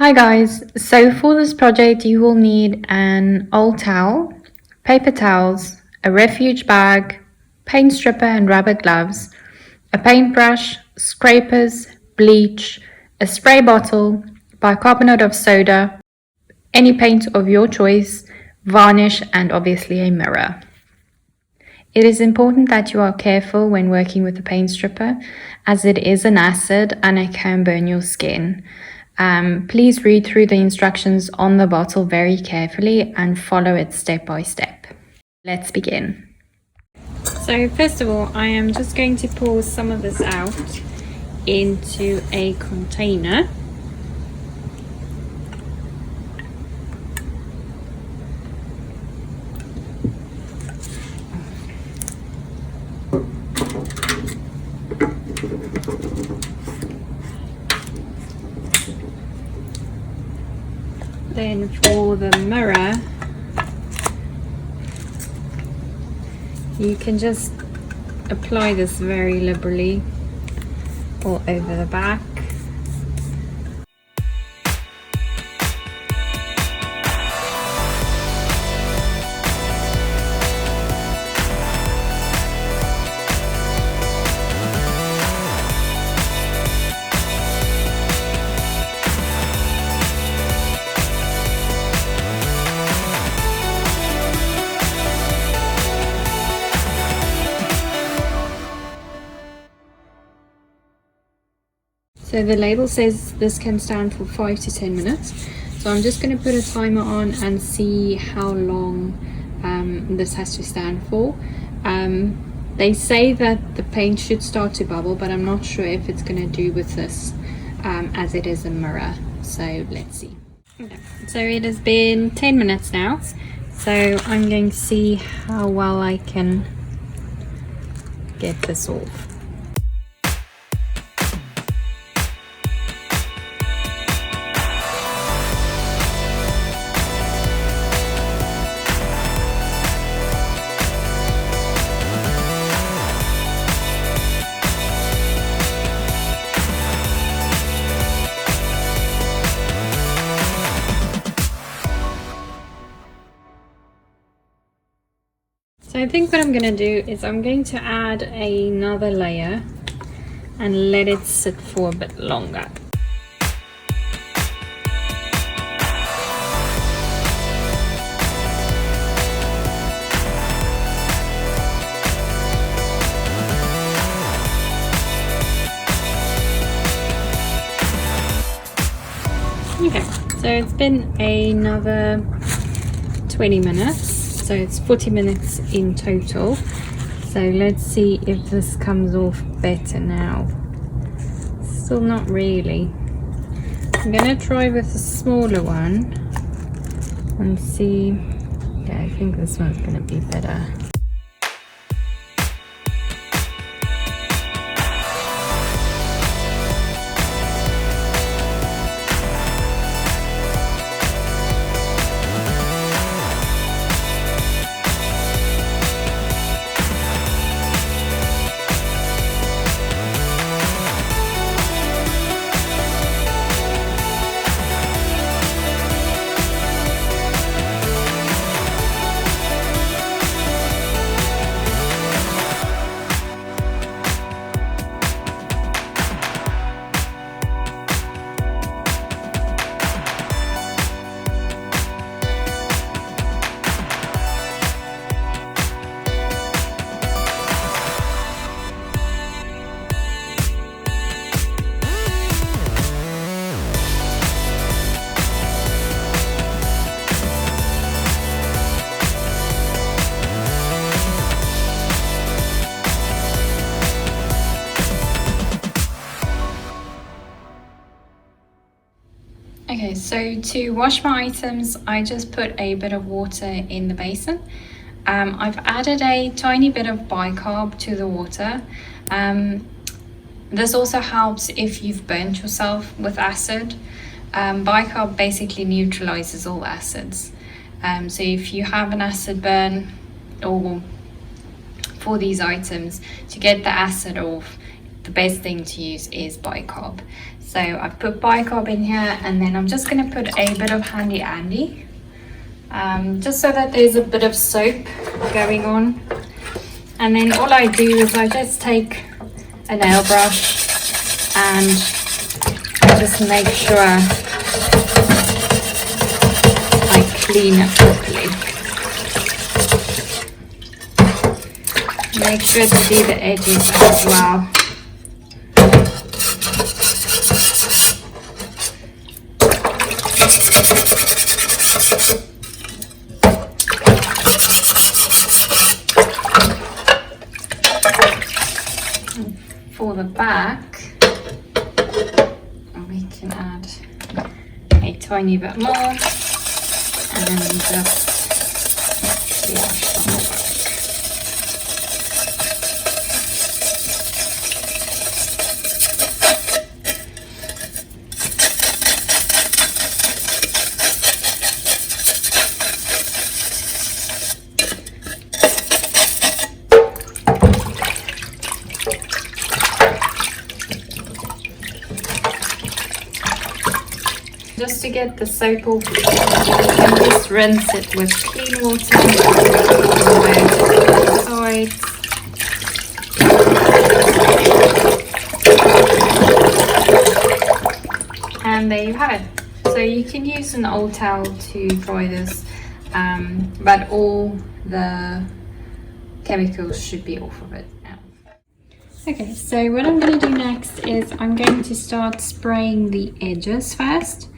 Hi guys, so for this project you will need an old towel, paper towels, a refuge bag, paint stripper and rubber gloves, a paintbrush, scrapers, bleach, a spray bottle, bicarbonate of soda, any paint of your choice, varnish and obviously a mirror. It is important that you are careful when working with the paint stripper as it is an acid and it can burn your skin. Please read through the instructions on the bottle very carefully and follow it step by step. Let's begin. So first of all, I am just going to pour some of this out into a container. Then for the mirror, you can just apply this very liberally all over the back. So the label says this can stand for 5 to 10 minutes. So I'm just going to put a timer on and see how long this has to stand for. They say that the paint should start to bubble, but I'm not sure if it's going to do with this as it is a mirror. So let's see. Okay. So it has been 10 minutes now. So I'm going to see how well I can get this off. So I think what I'm going to do is I'm going to add another layer and let it sit for a bit longer. Okay, so it's been another 20 minutes. So it's 40 minutes in total. So let's see if this comes off better now. Still not really. I'm gonna try with a smaller one and see. Yeah, I think this one's gonna be better. Okay, so to wash my items, I just put a bit of water in the basin. I've added a tiny bit of bicarb to the water. This also helps if you've burnt yourself with acid. Bicarb basically neutralizes all acids. So if you have an acid burn or for these items, to get the acid off, the best thing to use is bicarb. So I've put bicarb in here, and then I'm just going to put a bit of handy Andy, just so that there's a bit of soap going on. And then all I do is I just take a nail brush and just make sure I clean it properly. Make sure to do the edges as well. For the back, we can add a tiny bit more and just the ash on the back. Just to get the soap off, you can just rinse it with clean water on both sides. And there you have it. So you can use an old towel to dry this, but all the chemicals should be off of it now. Okay, so what I'm going to do next is I'm going to start spraying the edges first.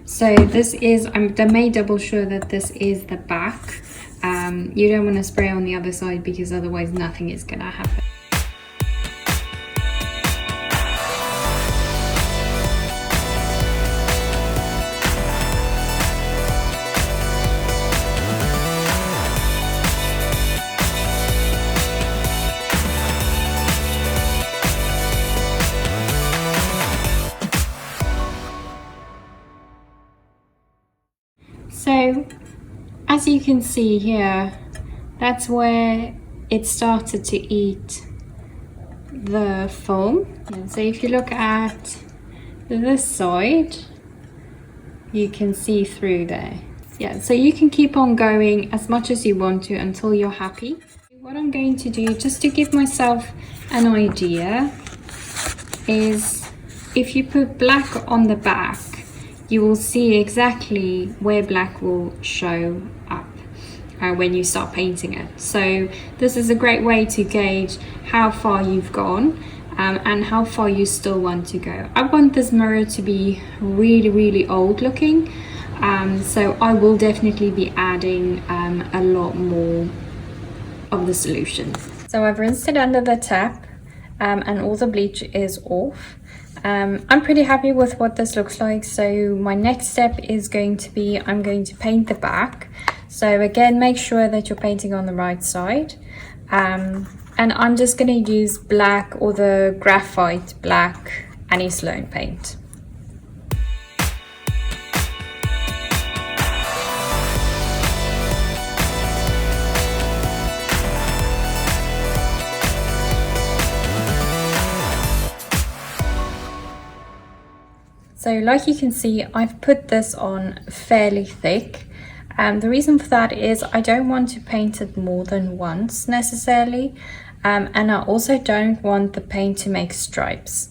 So this is, I made double sure that this is the back. You don't want to spray on the other side because otherwise nothing is going to happen. So as you can see here, that's where it started to eat the foam. And so if you look at this side, you can see through there. Yeah, so you can keep on going as much as you want to until you're happy. What I'm going to do, just to give myself an idea, is if you put black on the back, you will see exactly where black will show up when you start painting it. So this is a great way to gauge how far you've gone and how far you still want to go. I want this mirror to be really old looking, so I will definitely be adding a lot more of the solution. So I've rinsed it under the tap and all the bleach is off. I'm pretty happy with what this looks like. So my next step is going to be, I'm going to paint the back. So again, make sure that you're painting on the right side. And I'm just going to use black or the graphite black Annie Sloan paint. So like you can see, I've put this on fairly thick. The reason for that is I don't want to paint it more than once necessarily. And I also don't want the paint to make stripes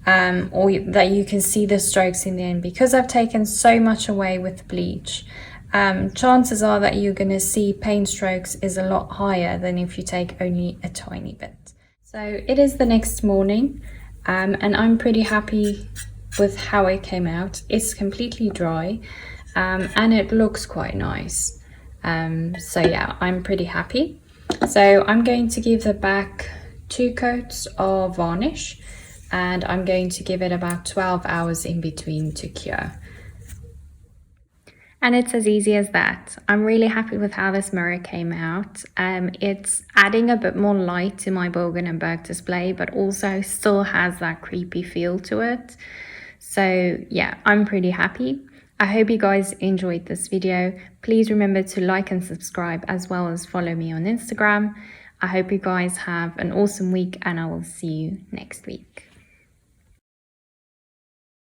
or that you can see the strokes in the end, because I've taken so much away with the bleach. Chances are that you're going to see paint strokes is a lot higher than if you take only a tiny bit. So it is the next morning and I'm pretty happy with how it came out. It's completely dry and it looks quite nice. So yeah, I'm pretty happy. So I'm going to give the back 2 coats of varnish and I'm going to give it about 12 hours in between to cure. And it's as easy as that. I'm really happy with how this mirror came out. It's adding a bit more light to my Borgin and Burke display, but also still has that creepy feel to it. So yeah, I'm pretty happy. I hope you guys enjoyed this video. Please remember to like and subscribe, as well as follow me on Instagram. I hope you guys have an awesome week and I will see you next week.